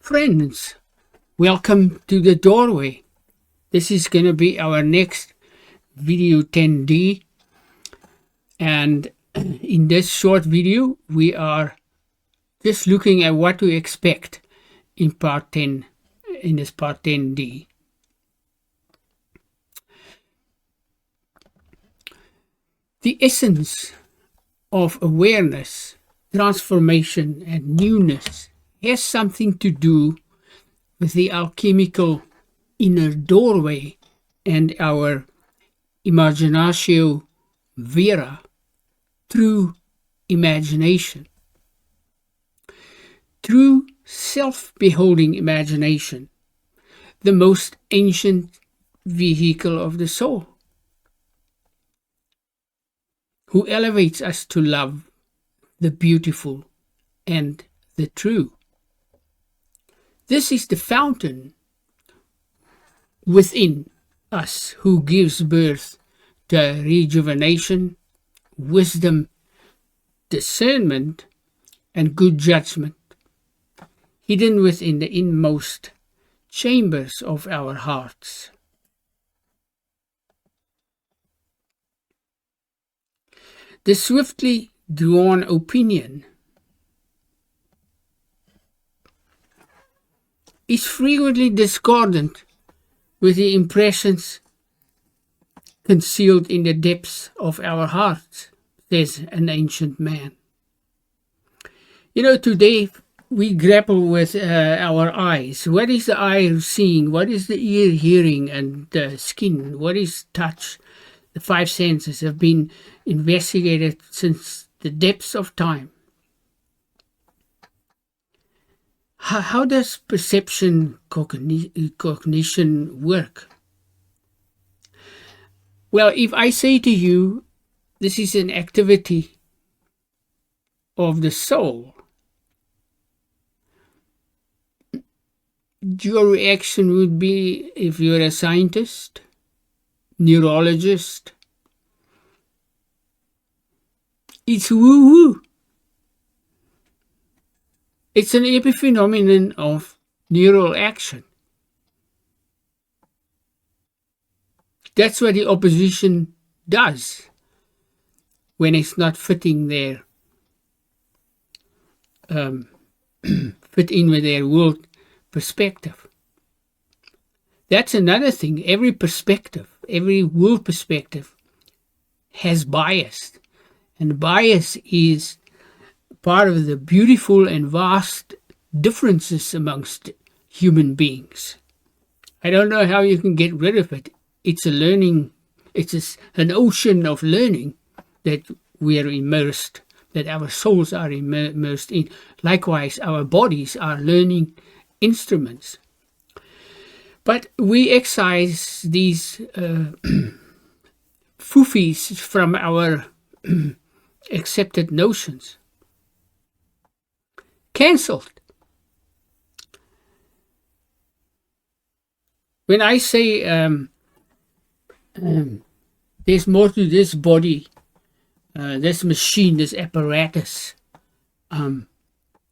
Friends, welcome to the doorway. This is going to be our next video 10D, and in this short video we are just looking at what to expect in part 10, in this part 10D. The essence of awareness, transformation and newness has something to do with the alchemical inner doorway and our Imaginatio Vera, true imagination. True self-beholding imagination, the most ancient vehicle of the soul, who elevates us to love the beautiful and the true. This is the fountain within us who gives birth to rejuvenation, wisdom, discernment, and good judgment, hidden within the inmost chambers of our hearts. The swiftly drawn opinion is frequently discordant with the impressions concealed in the depths of our hearts, says an ancient man. You know, today we grapple with our eyes. What is the eye seeing? What is the ear hearing? And the skin? What is touch? The five senses have been investigated since the depths of time. How does perception cognition work? Well, if I say to you, this is an activity of the soul, your reaction would be, if you're a scientist, neurologist, it's woo-woo. It's an epiphenomenon of neural action. That's what the opposition does when it's not fitting their fit in with their world perspective. That's another thing. Every perspective, every world perspective has bias, and bias is part of the beautiful and vast differences amongst human beings. I don't know how you can get rid of it. It's a learning, it's an ocean of learning that we are immersed, that our souls are immersed in. Likewise, our bodies are learning instruments. But we excise these foofies from our accepted notions. Cancelled. When I say there's more to this body, this machine, this apparatus, and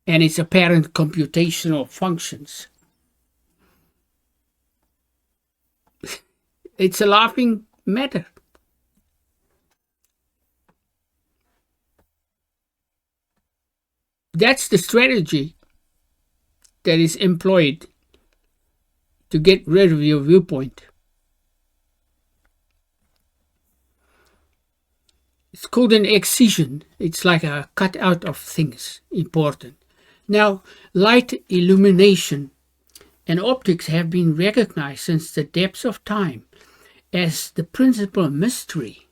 its apparent computational functions, it's a laughing matter. That's the strategy that is employed to get rid of your viewpoint. It's called an excision. It's like a cutout of things important. Now, light, illumination, and optics have been recognized since the depths of time as the principal mystery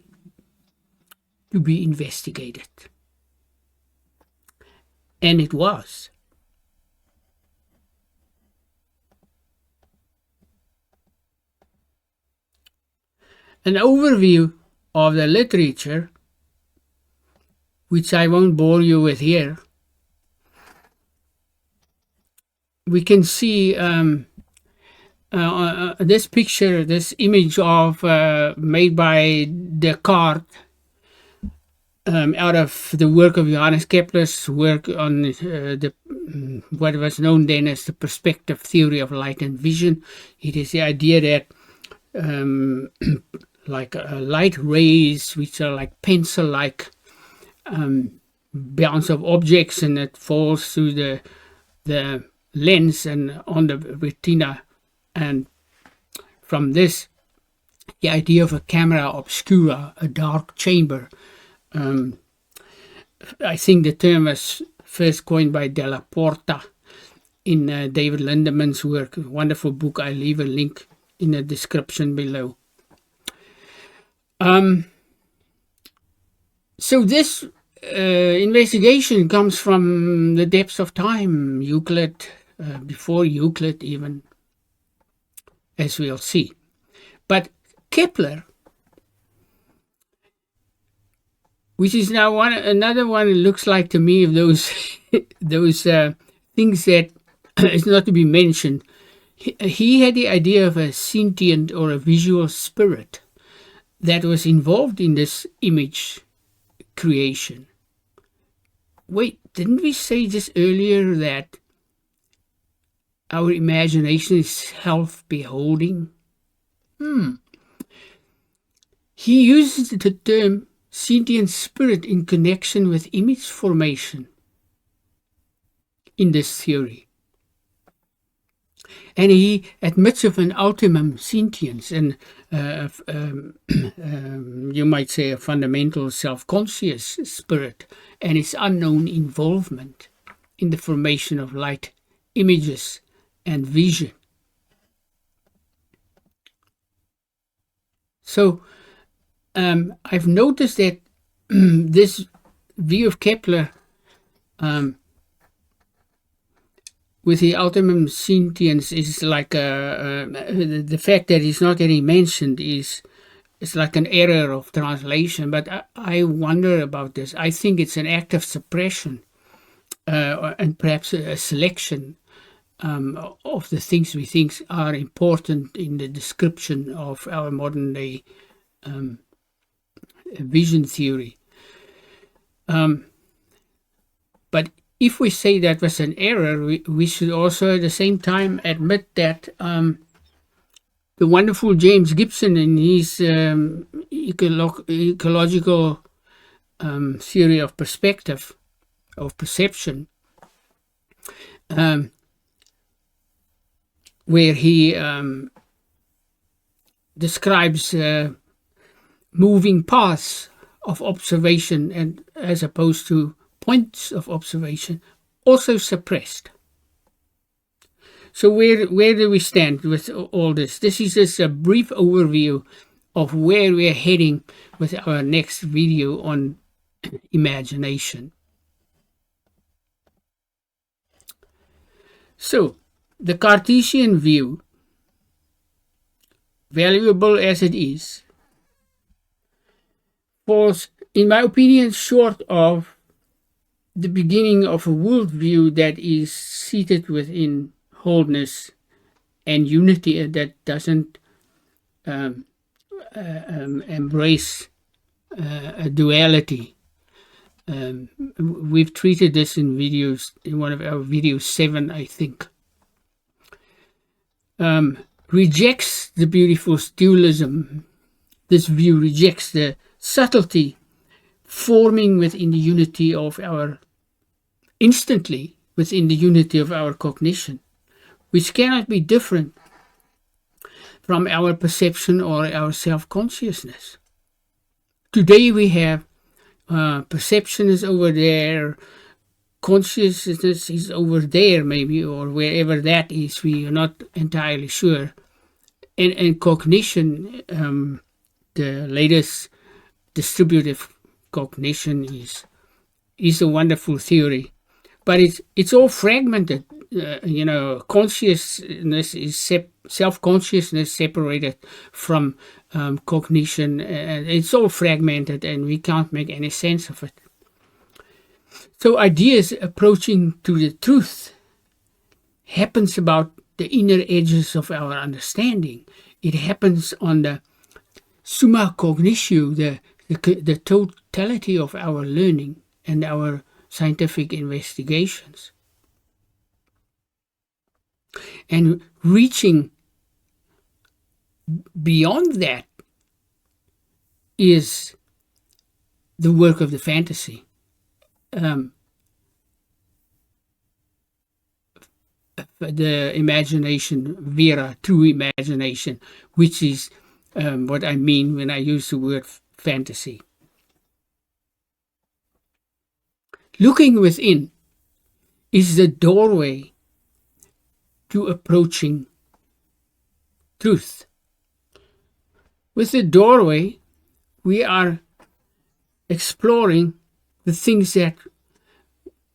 to be investigated. And it was. An overview of the literature, which I won't bore you with here. We can see this picture, this image of made by Descartes, out of the work of Johannes Kepler's work on what was known then as the perspective theory of light and vision. It is the idea that like light rays, which are like pencil-like bounce of objects, and it falls through the lens and on the retina, and from this, the idea of a camera obscura, a dark chamber. I think the term was first coined by Della Porta in David Lindeman's work, a wonderful book. I'll leave a link in the description below. So this investigation comes from the depths of time, Euclid, before Euclid even, as we'll see. But Kepler, which is now another one, it looks like to me, of those things that is not to be mentioned. He had the idea of a sentient or a visual spirit that was involved in this image creation. Wait, didn't we say just earlier that our imagination is self-beholding? He uses the term sentient spirit in connection with image formation in this theory. And he admits of an ultimum sentience, and you might say a fundamental self-conscious spirit, and its unknown involvement in the formation of light, images, and vision. So I've noticed that this view of Kepler with the ultimum sentience is like the fact that it's not getting mentioned is like an error of translation, but I wonder about this. I think it's an act of suppression and perhaps a selection of the things we think are important in the description of our modern day vision theory. But if we say that was an error, we should also at the same time admit that the wonderful James Gibson in his ecological theory of perspective, of perception, where he describes moving paths of observation, and as opposed to points of observation, also suppressed. So where do we stand with all this? This is just a brief overview of where we're heading with our next video on imagination. So, the Cartesian view, valuable as it is, falls, in my opinion, short of the beginning of a worldview that is seated within wholeness and unity, that doesn't embrace a duality. We've treated this in videos, in one of our videos 7, I think. Rejects the beautiful dualism. This view rejects the subtlety forming within the unity of our, instantly within the unity of our cognition, which cannot be different from our perception or our self-consciousness. Today we have perception is over there, consciousness is over there maybe, or wherever that is, we are not entirely sure. And cognition, the latest distributive cognition is a wonderful theory, but it's all fragmented. Consciousness is self-consciousness separated from cognition, and it's all fragmented, and we can't make any sense of it. So ideas approaching to the truth happens about the inner edges of our understanding. It happens on the summa cognitio, the totality of our learning and our scientific investigations. And reaching beyond that is the work of the fantasy. The imagination Vera, true imagination, which is what I mean when I use the word fantasy. Looking within is the doorway to approaching truth. With the doorway, we are exploring the things that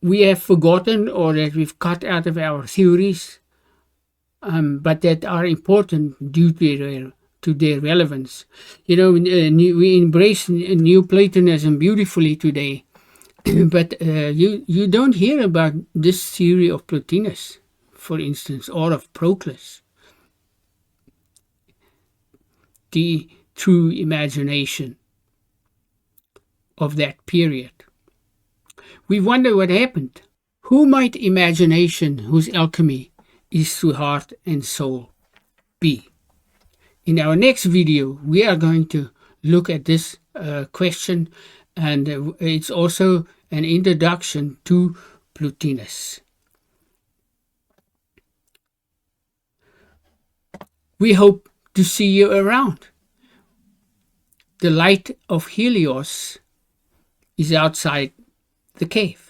we have forgotten or that we've cut out of our theories, but that are important due to their relevance. You know, we embrace New Platonism beautifully today, but you don't hear about this theory of Plotinus, for instance, or of Proclus, the true imagination of that period. We wonder what happened. Who might imagination, whose alchemy is through heart and soul, be? In our next video, we are going to look at this question, and it's also an introduction to Plotinus. We hope to see you around. The light of Helios is outside the cave.